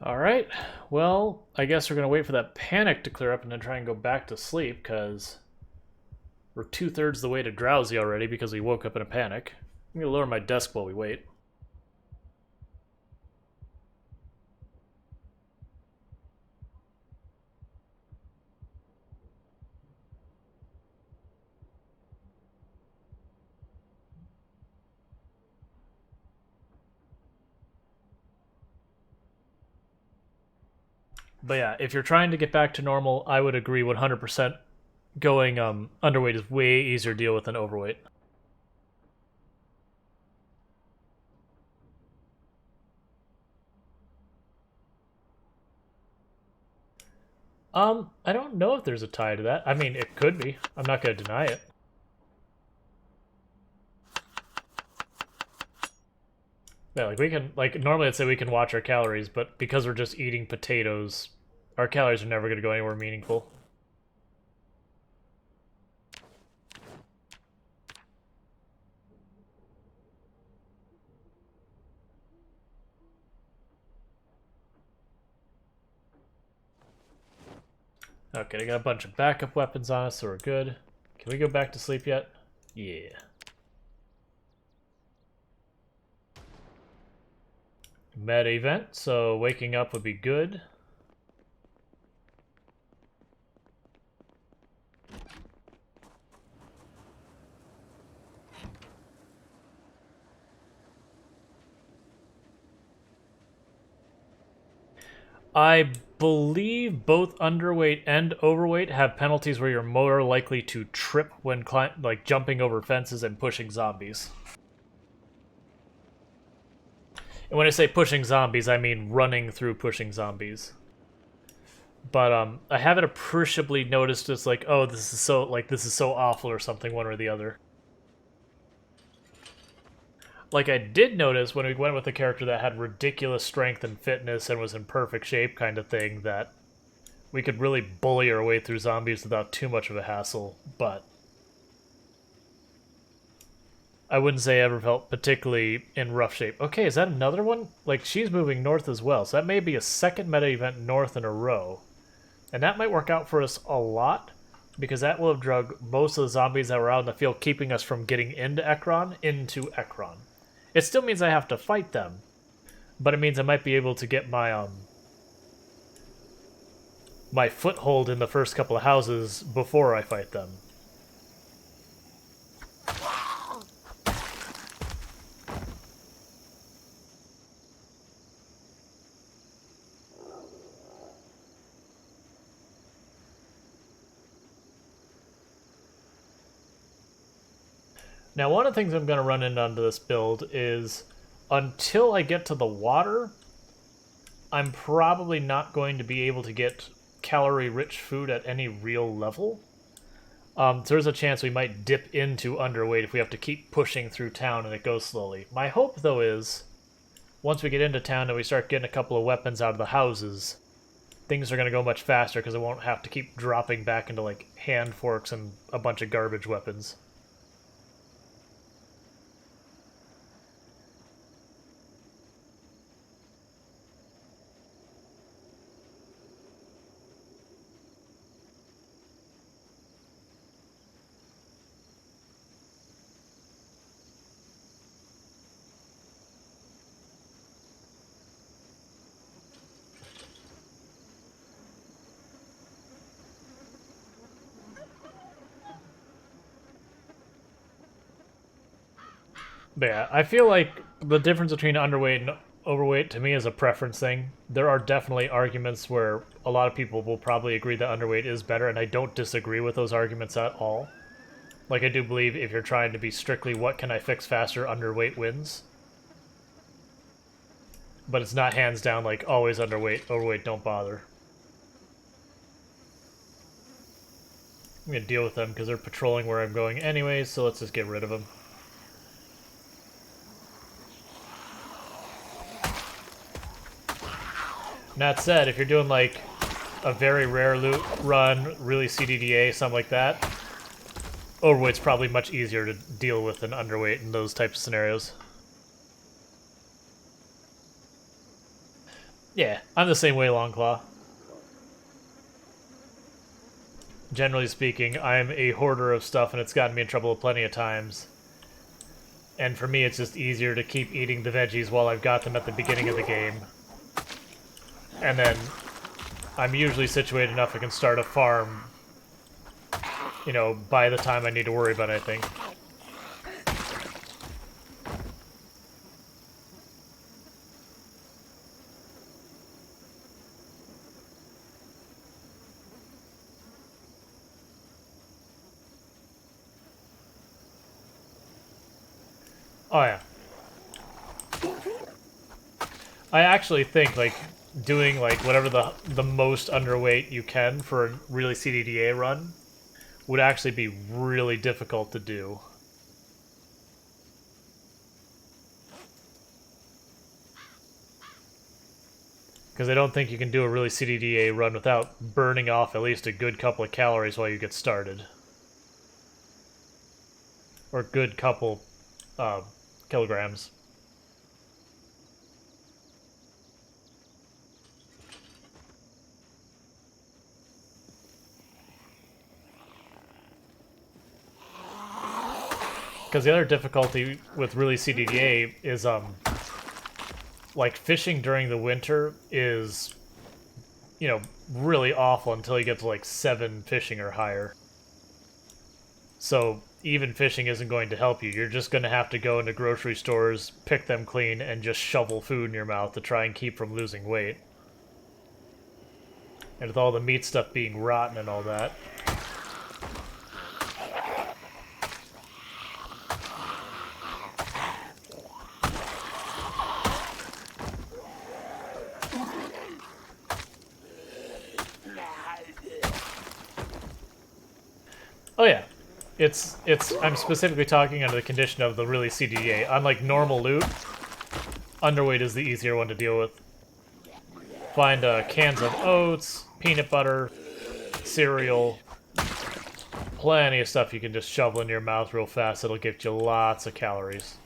Alright, well, I guess we're going to wait for that panic to clear up and then try and go back to sleep, because we're two-thirds the way to drowsy already because we woke up in a panic. I'm going to lower my desk while we wait. But yeah, if you're trying to get back to normal, I would agree 100% going underweight is way easier to deal with than overweight. I don't know if there's a tie to that. I mean, it could be. I'm not going to deny it. Yeah, like we can, like normally I'd say we can watch our calories, but because we're just eating potatoes, our calories are never going to go anywhere meaningful. Okay, I got a bunch of backup weapons on us, so we're good. Can we go back to sleep yet? Yeah. Meta event, so waking up would be good. I believe both underweight and overweight have penalties where you're more likely to trip when like jumping over fences and pushing zombies. And when I say pushing zombies, I mean running through pushing zombies. But I haven't appreciably noticed it's like, oh, this is so awful or something, one or the other. Like I did notice when we went with a character that had ridiculous strength and fitness and was in perfect shape kind of thing, that we could really bully our way through zombies without too much of a hassle, but I wouldn't say I ever felt particularly in rough shape. Okay, is that another one? Like, she's moving north as well, so that may be a second meta event north in a row. And that might work out for us a lot, because that will have drug most of the zombies that were out in the field, keeping us from getting into Ekron, into Ekron. It still means I have to fight them, but it means I might be able to get my my foothold in the first couple of houses before I fight them. Now, one of the things I'm going to run into this build is until I get to the water, I'm probably not going to be able to get calorie-rich food at any real level. So there's a chance we might dip into underweight if we have to keep pushing through town and it goes slowly. My hope, though, is once we get into town and we start getting a couple of weapons out of the houses, things are going to go much faster because I won't have to keep dropping back into, like, hand forks and a bunch of garbage weapons. But yeah, I feel like the difference between underweight and overweight to me is a preference thing. There are definitely arguments where a lot of people will probably agree that underweight is better, and I don't disagree with those arguments at all. Like, I do believe if you're trying to be strictly what can I fix faster, underweight wins. But it's not hands down like always underweight, overweight don't bother. I'm gonna deal with them because they're patrolling where I'm going anyways, so let's just get rid of them. That said, if you're doing like a very rare loot run, really CDDA, something like that, overweight's probably much easier to deal with than underweight in those types of scenarios. Yeah, I'm the same way, Longclaw. Generally speaking, I'm a hoarder of stuff, and it's gotten me in trouble plenty of times. And for me, it's just easier to keep eating the veggies while I've got them at the beginning of the game. And then I'm usually situated enough I can start a farm, you know, by the time I need to worry about anything. Oh yeah. I actually think, like, doing, like, whatever the most underweight you can for a really CDDA run would actually be really difficult to do. Because I don't think you can do a really CDDA run without burning off at least a good couple of calories while you get started. Or good couple kilograms. Because the other difficulty with really CDDA is, like, fishing during the winter is, you know, really awful until you get to, like, 7 fishing or higher. So even fishing isn't going to help you. You're just going to have to go into grocery stores, pick them clean, and just shovel food in your mouth to try and keep from losing weight. And with all the meat stuff being rotten and all that. Oh yeah. I'm specifically talking under the condition of the really CDA. Unlike normal loot, underweight is the easier one to deal with. Find cans of oats, peanut butter, cereal, plenty of stuff you can just shovel in your mouth real fast. It'll give you lots of calories.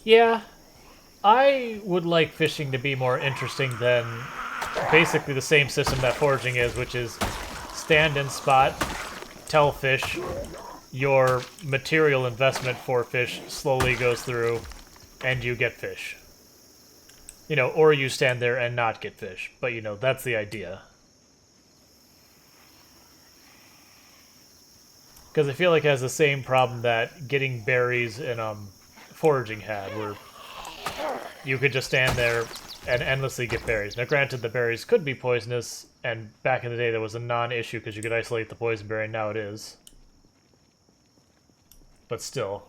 Yeah, I would like fishing to be more interesting than basically the same system that foraging is, which is stand and spot, tell fish, your material investment for fish slowly goes through, and you get fish. You know, or you stand there and not get fish. But, you know, that's the idea. Because I feel like it has the same problem that getting berries in foraging had, where you could just stand there and endlessly get berries. Now, granted, the berries could be poisonous, and back in the day there was a non-issue because you could isolate the poison berry, and now it is. But still.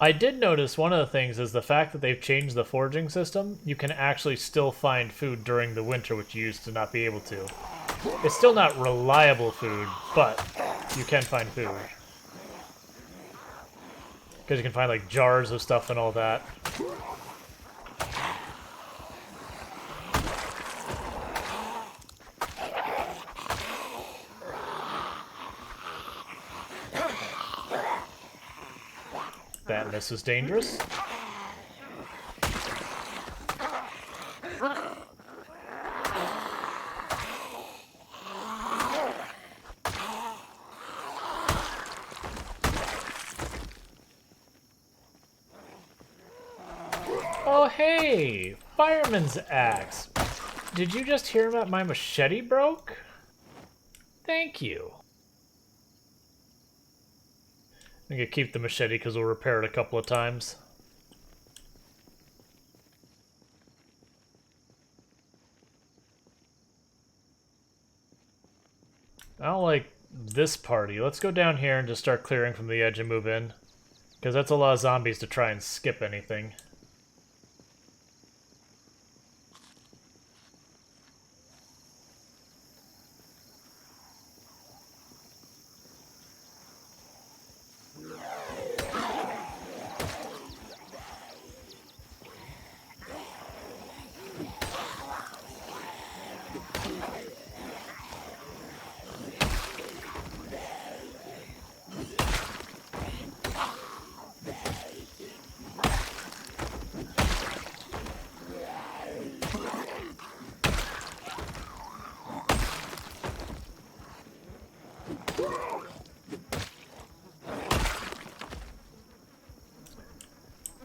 I did notice one of the things is the fact that they've changed the foraging system. You can actually still find food during the winter, which you used to not be able to. It's still not reliable food, but you can find food. Because you can find, like, jars of stuff and all that. That miss is dangerous. Oh, hey! Fireman's axe. Did you just hear about my machete broke? Thank you. I'm gonna keep the machete because we'll repair it a couple of times. I don't like this party. Let's go down here and just start clearing from the edge and move in. Because that's a lot of zombies to try and skip anything.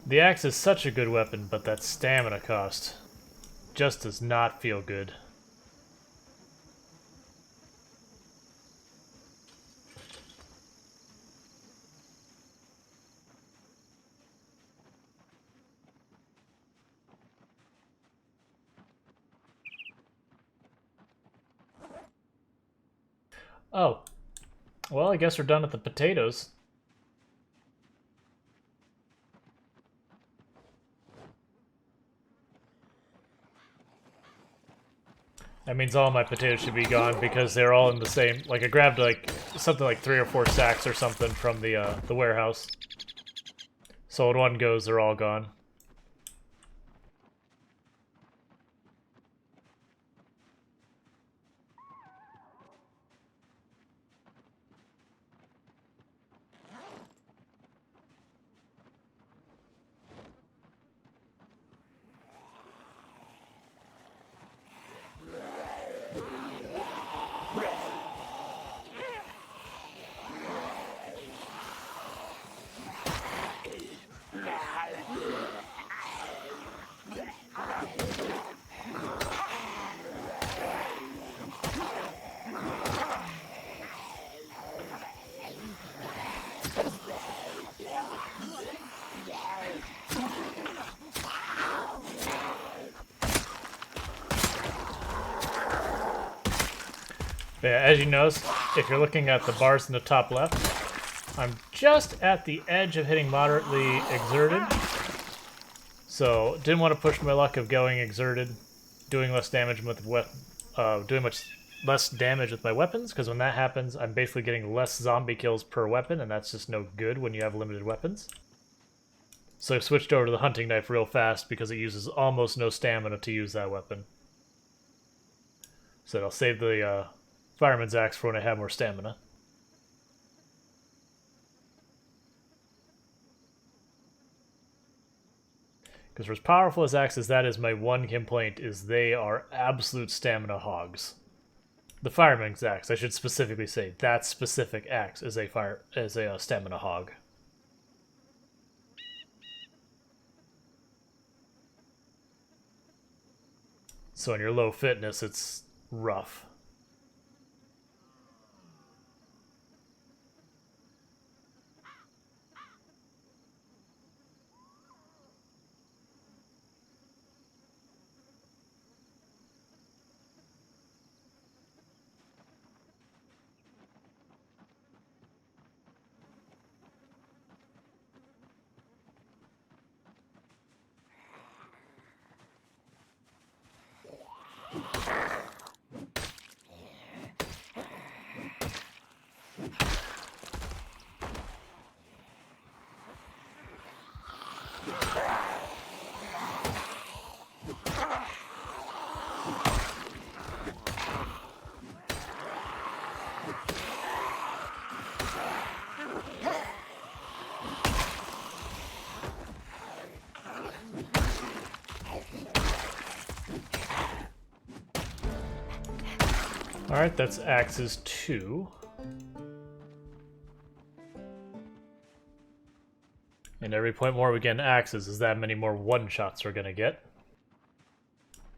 The axe is such a good weapon, but that stamina cost just does not feel good. Oh, well, I guess we're done with the potatoes. That means all my potatoes should be gone because they're all in the same. Like I grabbed like something like 3 or 4 sacks or something from the warehouse. So when one goes, they're all gone. But yeah, as you notice, if you're looking at the bars in the top left, I'm just at the edge of hitting moderately exerted. So didn't want to push my luck of going exerted, doing less damage with doing much less damage with my weapons, because when that happens, I'm basically getting less zombie kills per weapon, and that's just no good when you have limited weapons. So I switched over to the hunting knife real fast because it uses almost no stamina to use that weapon. So I'll save the fireman's axe for when I have more stamina. Because for as powerful as axes, that is my one complaint, is they are absolute stamina hogs. The fireman's axe, I should specifically say, that specific axe is a stamina hog. So in your low fitness, it's rough. Alright, that's axes 2. And every point more we get in axes is that many more one-shots we're gonna get.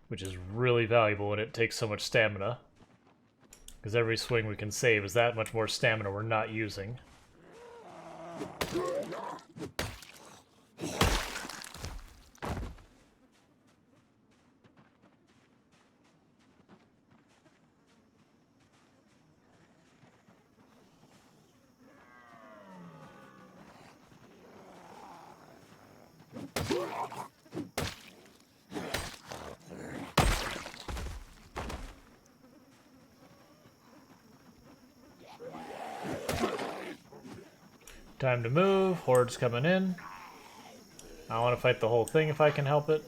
Which is really valuable when it takes so much stamina. Because every swing we can save is that much more stamina we're not using. Time to move. Horde's coming in. I want to fight the whole thing if I can help it.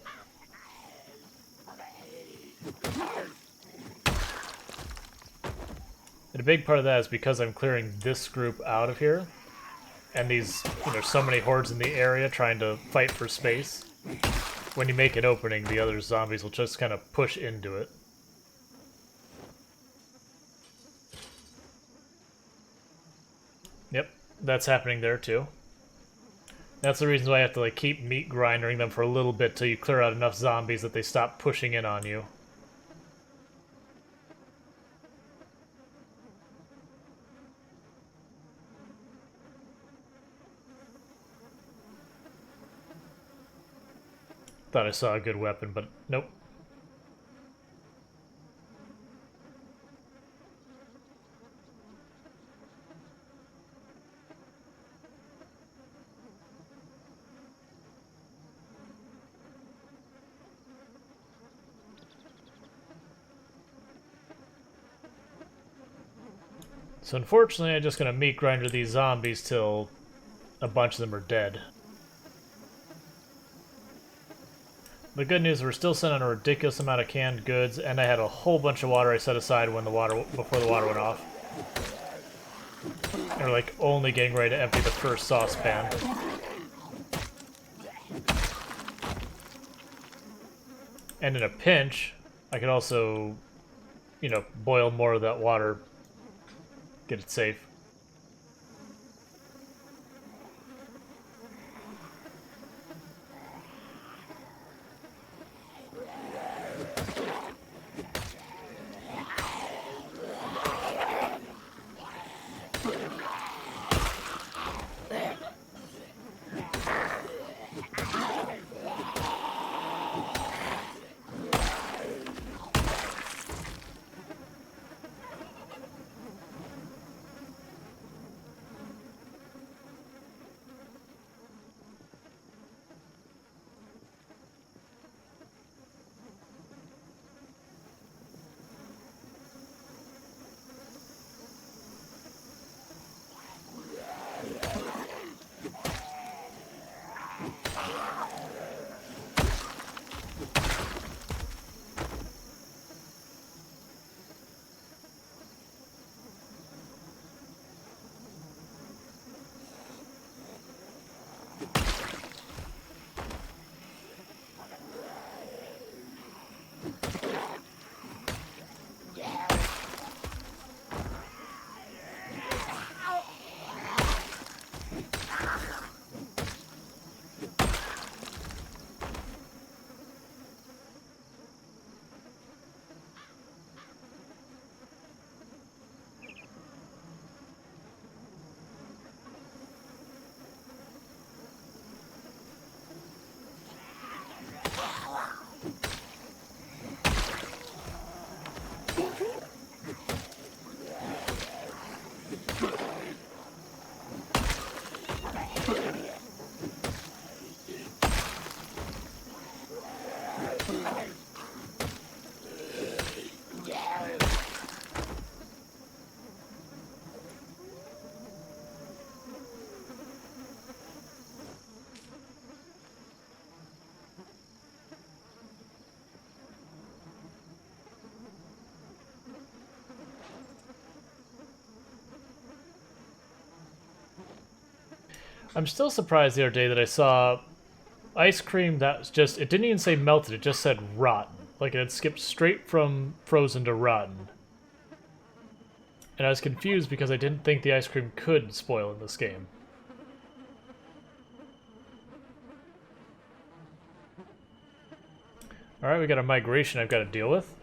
And a big part of that is because I'm clearing this group out of here. And there's so many hordes in the area trying to fight for space. When you make an opening, the other zombies will just kind of push into it. Yep, that's happening there too. That's the reason why I have to like keep meat grinding them for a little bit till you clear out enough zombies that they stop pushing in on you. Thought I saw a good weapon, but nope. So unfortunately, I'm just gonna meat grinder these zombies till a bunch of them are dead. The good news, we're still sending a ridiculous amount of canned goods, and I had a whole bunch of water I set aside before the water went off. And we're like only getting ready to empty the first saucepan. And in a pinch, I could also, boil more of that water, get it safe. I'm still surprised the other day that I saw ice cream that was just, it didn't even say melted, it just said rotten. Like it had skipped straight from frozen to rotten. And I was confused because I didn't think the ice cream could spoil in this game. Alright, we got a migration I've got to deal with.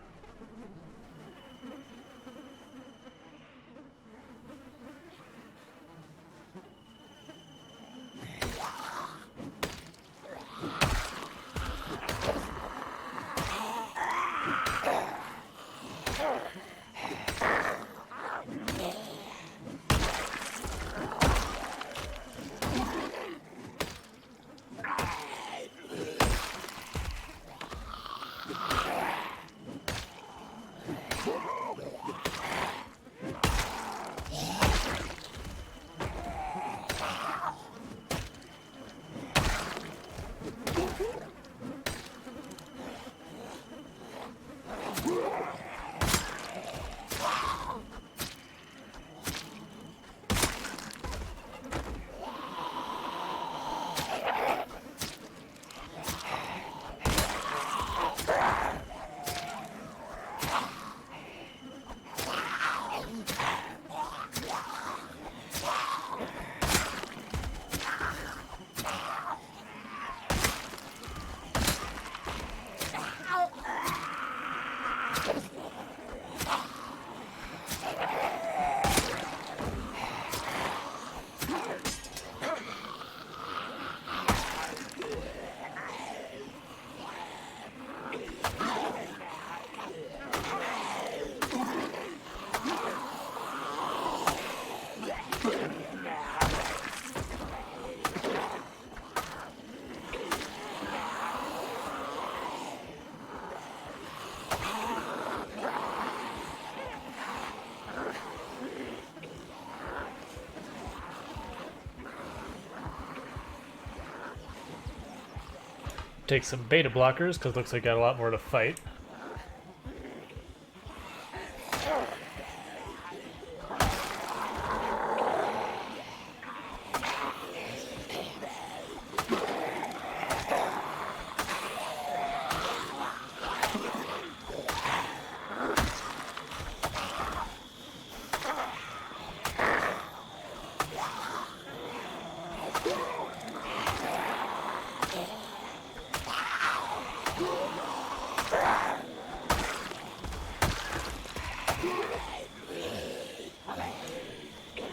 Take some beta blockers, because looks like I got a lot more to fight.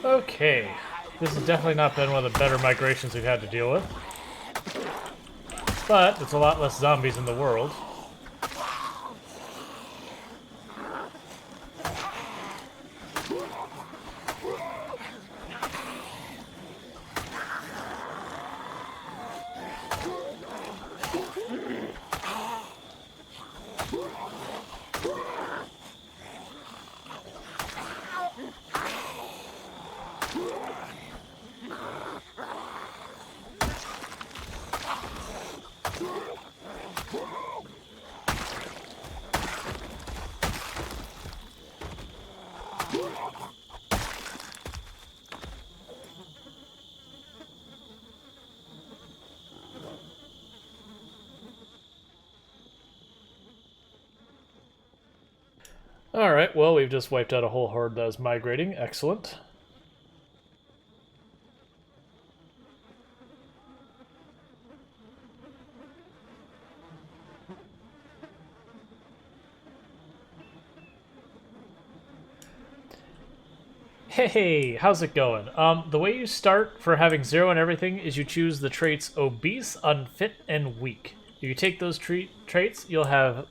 Okay, this has definitely not been one of the better migrations we've had to deal with. But it's a lot less zombies in the world. Alright, well, we've just wiped out a whole horde that was migrating. Excellent. Hey, how's it going? The way you start for having 0 and everything is you choose the traits obese, unfit, and weak. If you take those traits, you'll have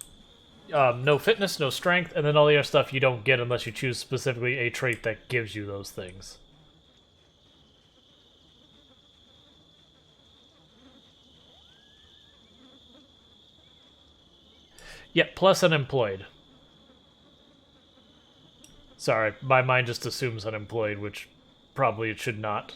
no fitness, no strength, and then all the other stuff you don't get unless you choose specifically a trait that gives you those things. Yep, plus unemployed. Sorry, my mind just assumes unemployed, which probably it should not.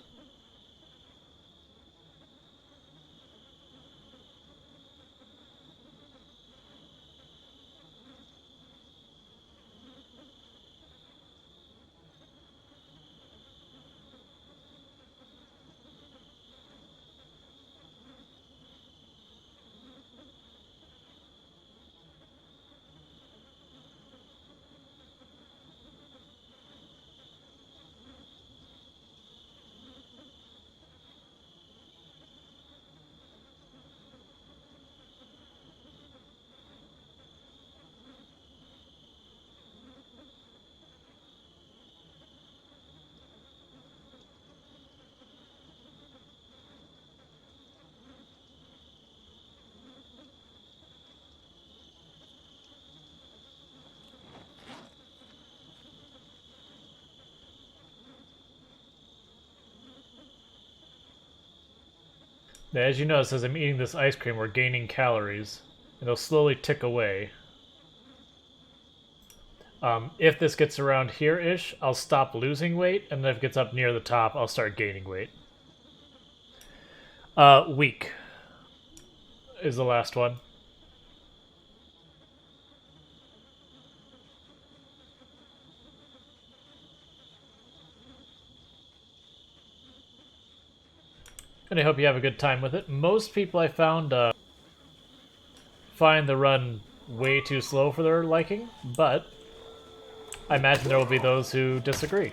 Now, as you notice, as I'm eating this ice cream, we're gaining calories. It'll slowly tick away. If this gets around here-ish, I'll stop losing weight, and then if it gets up near the top, I'll start gaining weight. Weak is the last one. And I hope you have a good time with it. Most people I found find the run way too slow for their liking, but I imagine there will be those who disagree.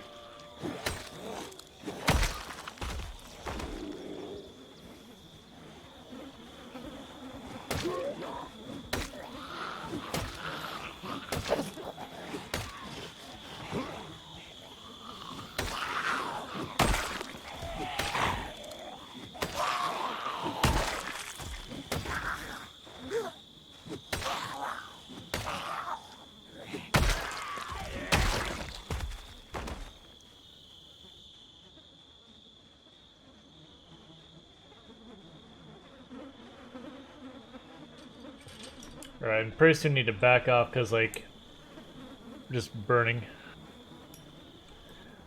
Alright, and pretty soon need to back off because, like, just burning.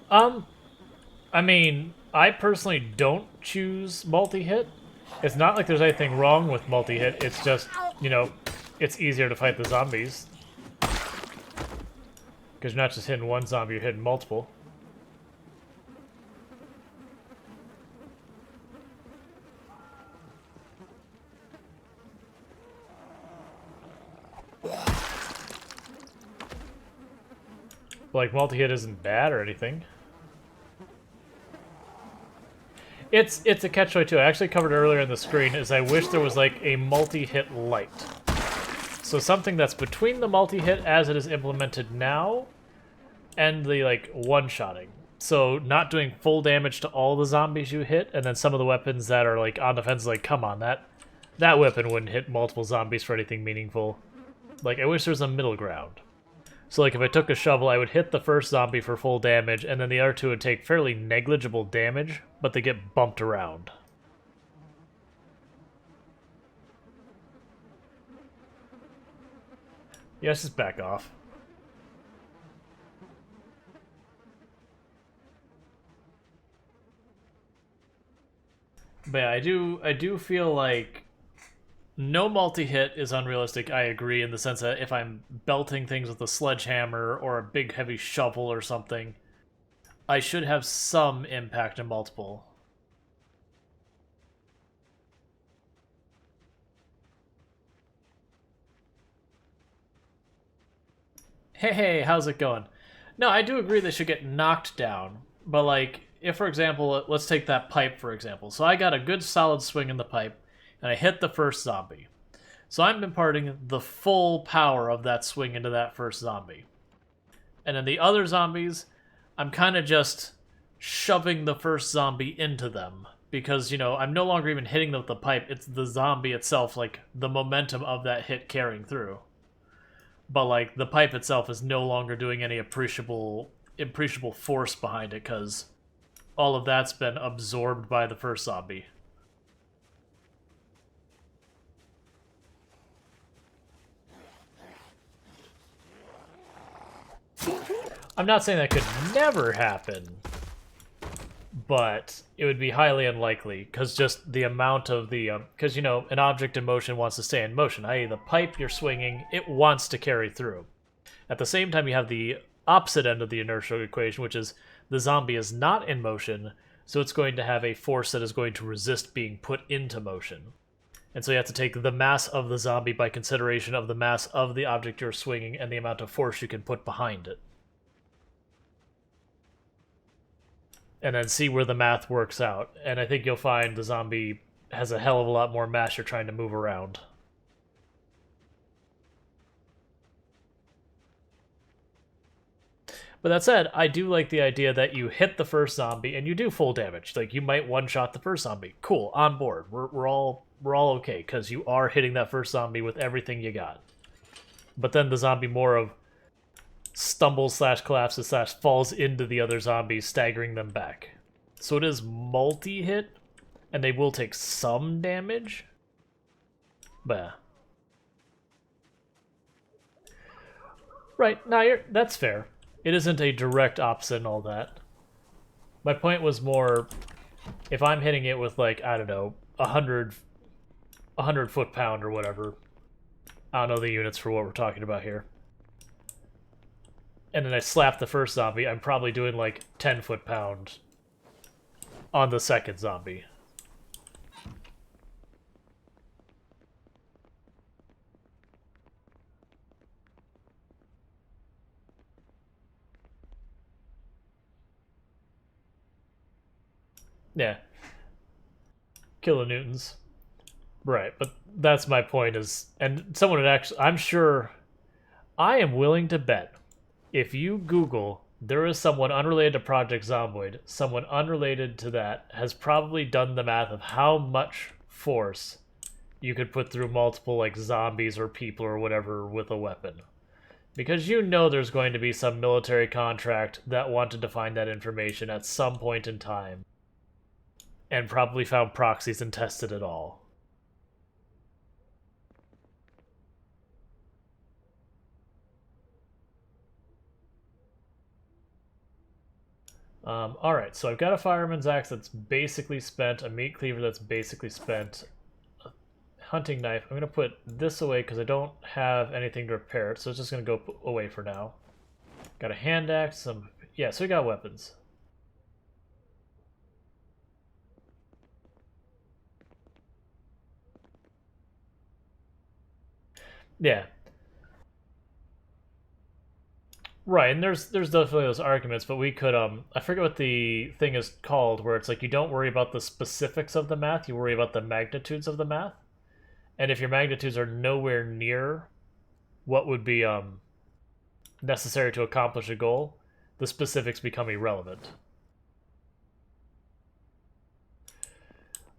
I mean, I personally don't choose multi-hit. It's not like there's anything wrong with multi-hit, it's just, you know, it's easier to fight the zombies. Because you're not just hitting one zombie, you're hitting multiple. Like, multi-hit isn't bad or anything. It's a catch-22. I actually covered earlier in the screen is I wish there was like a multi-hit light. So something that's between the multi-hit as it is implemented now and the like one-shotting. So not doing full damage to all the zombies you hit, and then some of the weapons that are like on defense, like, come on, that weapon wouldn't hit multiple zombies for anything meaningful. Like, I wish there was a middle ground. So, like, if I took a shovel, I would hit the first zombie for full damage, and then the other two would take fairly negligible damage, but they get bumped around. Yeah, let's just back off. But yeah, I do feel like no multi-hit is unrealistic, I agree, in the sense that if I'm belting things with a sledgehammer or a big heavy shovel or something, I should have some impact in multiple. Hey, how's it going? No, I do agree they should get knocked down, but like, if for example, let's take that pipe for example. So I got a good solid swing in the pipe, and I hit the first zombie. So I'm imparting the full power of that swing into that first zombie. And then the other zombies, I'm kind of just shoving the first zombie into them. Because, you know, I'm no longer even hitting them with the pipe, it's the zombie itself, like, the momentum of that hit carrying through. But, like, the pipe itself is no longer doing any appreciable force behind it, because all of that's been absorbed by the first zombie. I'm not saying that could never happen, but it would be highly unlikely, because just the amount of the... Because, you know, an object in motion wants to stay in motion, i.e. the pipe you're swinging, it wants to carry through. At the same time, you have the opposite end of the inertial equation, which is the zombie is not in motion, so it's going to have a force that is going to resist being put into motion. And so you have to take the mass of the zombie by consideration of the mass of the object you're swinging and the amount of force you can put behind it. And then see where the math works out. And I think you'll find the zombie has a hell of a lot more mass you're trying to move around. But that said, I do like the idea that you hit the first zombie and you do full damage. Like, you might one-shot the first zombie. Cool, on board. We're all okay, because you are hitting that first zombie with everything you got. But then the zombie more of stumbles / collapses / falls into the other zombies, staggering them back. So it is multi-hit, and they will take some damage. But yeah. Right, now that's fair. It isn't a direct opposite and all that. My point was more, if I'm hitting it with, like, I don't know, 100 foot-pound or whatever. I don't know the units for what we're talking about here. And then I slap the first zombie, I'm probably doing like 10 foot-pound on the second zombie. Yeah, kilonewtons. Right, but that's my point is, and someone would actually, I'm sure, I am willing to bet if you Google, there is someone unrelated to Project Zomboid, someone unrelated to that has probably done the math of how much force you could put through multiple like zombies or people or whatever with a weapon. Because you know there's going to be some military contract that wanted to find that information at some point in time and probably found proxies and tested it all. Alright, so I've got a fireman's axe that's basically spent, a meat cleaver that's basically spent, a hunting knife. I'm going to put this away because I don't have anything to repair it, so it's just going to go away for now. Got a hand axe, some... Yeah, so we got weapons. Yeah. Right, and there's definitely those arguments, but we could I forget what the thing is called where it's like you don't worry about the specifics of the math, you worry about the magnitudes of the math. And if your magnitudes are nowhere near what would be necessary to accomplish a goal, the specifics become irrelevant.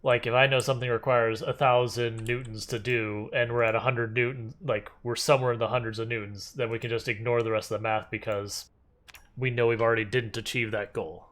Like if I know something requires 1,000 newtons to do, and we're at 100 newtons, like we're somewhere in the hundreds of newtons, then we can just ignore the rest of the math because we know we've already didn't achieve that goal.